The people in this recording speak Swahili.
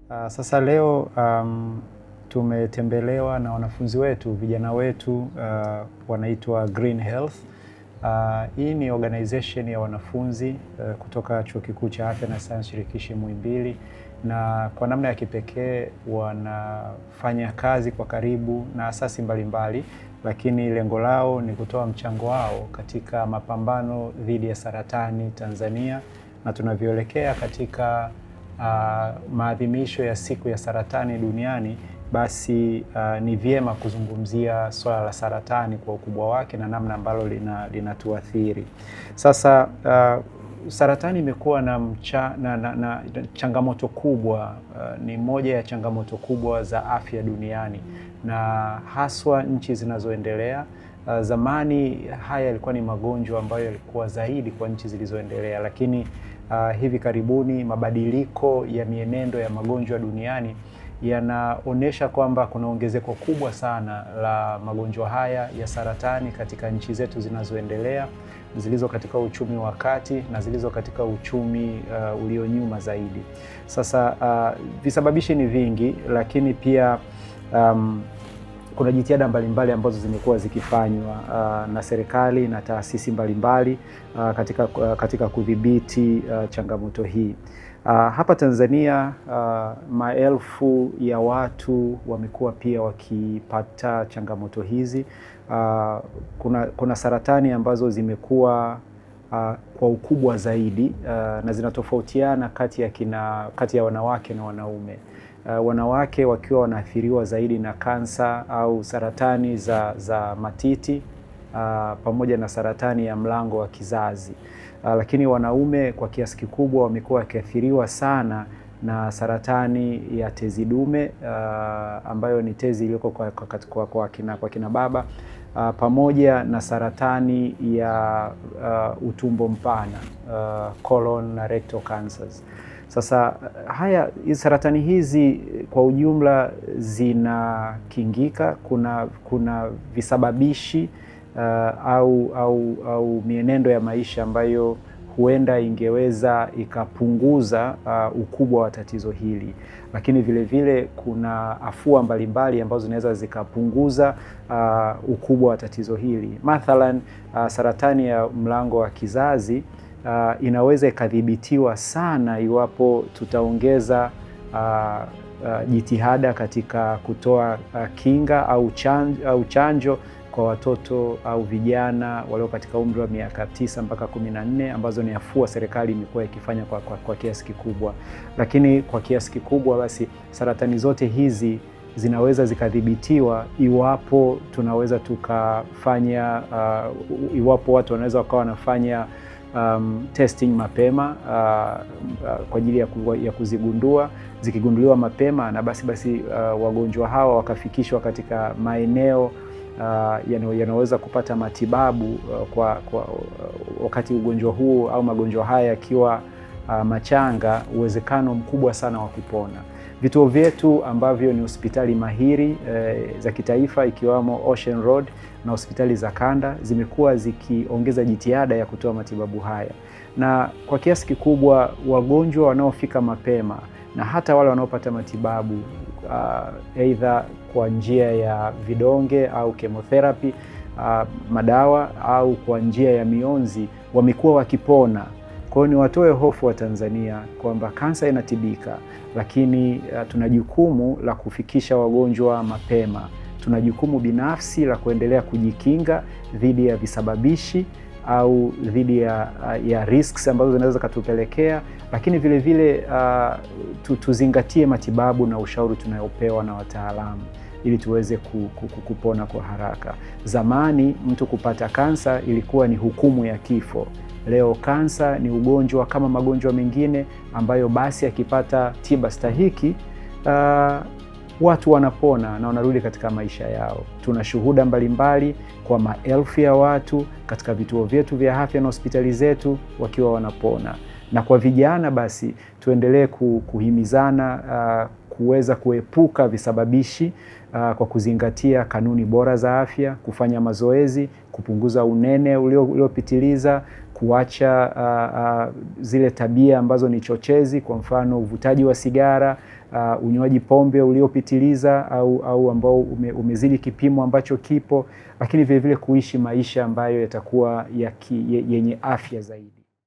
Sasa leo tumetembelewa na wanafunzi wetu, vijana wetu wanaitwa Green Health. Hii ni organization ya wanafunzi kutoka Chuo Kikuu cha Afya na Sayansi Shirikishi Muhimbili, na kwa namna ya kipekee wanafanya kazi kwa karibu na asasi mbalimbali, lakini lengo lao ni kutoa mchango wao katika mapambano dhidi ya saratani Tanzania, na tunavyoelekea katika maadhimisho ya siku ya saratani duniani, basi ni vyema kuzungumzia swala la saratani kwa ukubwa wake na namna ambalo linatuathiri. Sasa saratani imekuwa na changamoto kubwa, ni moja ya changamoto kubwa za afya duniani, na haswa nchi zinazoendelea. Zamani haya yalikuwa ni magonjwa ambayo yalikuwa zaidi kwa nchi zilizoendelea, lakini hivi karibuni mabadiliko ya mienendo ya magonjwa duniani yanaonesha kwamba kuna ongezeko kubwa sana la magonjwa haya ya saratani katika nchi zetu zinazoendelea, zilizo katika uchumi wa kati na zilizo katika uchumi ulionyuma zaidi. Sasa visababishi ni vingi, lakini pia kuna jitihada mbalimbali ambazo zimekuwa zikifanywa na serikali na taasisi mbalimbali katika kudhibiti changamoto hii. Hapa Tanzania maelfu ya watu wamekuwa pia wakipata changamoto hizi. Kuna saratani ambazo zimekuwa kwa ukubwa zaidi na zinatofautiana kati ya wanawake na wanaume. Wanawake wakiwa wanaathiriwa zaidi na kansa au saratani za matiti pamoja na saratani ya mlango wa kizazi. Lakini wanaume kwa kiasi kikubwa wamekuwa wakiathiriwa sana na saratani ya tezi dume ambayo ni tezi iliyoko kwa kina baba, pamoja na saratani ya utumbo mpana, colon na rectal cancers. Sasa saratani hizi kwa ujumla zinakingika. Kuna visababishi au mienendo ya maisha ambayo huenda ingeweza ikapunguza ukubwa wa tatizo hili, lakini vile vile kuna afua mbalimbali ambazo zinaweza zikapunguza ukubwa wa tatizo hili. Mathalan, saratani ya mlango wa kizazi inaweza ikadhibitiwa sana iwapo tutaongeza jitihada katika kutoa kinga au chanjo kwa watoto au vijana walio katika umri wa miaka 9 mpaka 14, ambazo ni afua serikali imekuwa ikifanya kwa kiasi kikubwa. Lakini kwa kiasi kikubwa basi saratani zote hizi zinaweza zikadhibitiwa iwapo tunaweza tukafanya iwapo watu wanaweza wakawa wanafanya testing mapema kwa ajili ya kuzigundua. Zikigunduliwa mapema na basi wagonjwa hawa wakafikishwa katika maeneo yanaweza kupata matibabu wakati ugonjwa huu au magonjwa haya yakiwa machanga, uwezekano mkubwa sana wa kupona. Vituo vyetu ambavyo ni hospitali mahiri za kitaifa ikiwamo Ocean Road na hospitali za kanda zimekuwa zikiongeza jitihada ya kutoa matibabu haya, na kwa kiasi kikubwa wagonjwa wanaofika mapema na hata wale wanaopata matibabu aidha kwa njia ya vidonge au chemotherapy, madawa au kwa njia ya mionzi wamekuwa wakipona. Kwa hiyo ni watoe hofu wa Tanzania kwamba kansa inatibika, lakini tuna jukumu la kufikisha wagonjwa mapema. Tuna jukumu binafsi la kuendelea kujikinga dhidi ya visababishi au dhidi ya risks ambazo zinaweza kutupelekea, lakini vile vile tuzingatie matibabu na ushauri tunayopewa na wataalamu ili tuweze kupona kwa haraka. Zamani mtu kupata kansa ilikuwa ni hukumu ya kifo. Leo kansa ni ugonjwa kama magonjwa mengine ambayo basi akipata tiba stahiki watu wanapona na wanarudi katika maisha yao. Tuna shuhuda mbalimbali kwa maelfu ya watu katika vituo vyetu vya afya na hospitali zetu wakiwa wanapona. Na kwa vijana basi tuendelee kuhimizana kuweza kuepuka visababishi kwa kuzingatia kanuni bora za afya, kufanya mazoezi, kupunguza unene uliopitiliza, kuacha zile tabia ambazo ni chochezi, kwa mfano uvutaji wa sigara, unywaji pombe uliopitiliza au ambao umezidi kipimo ambacho kipo, lakini vile vile kuishi maisha ambayo yatakuwa yenye afya zaidi.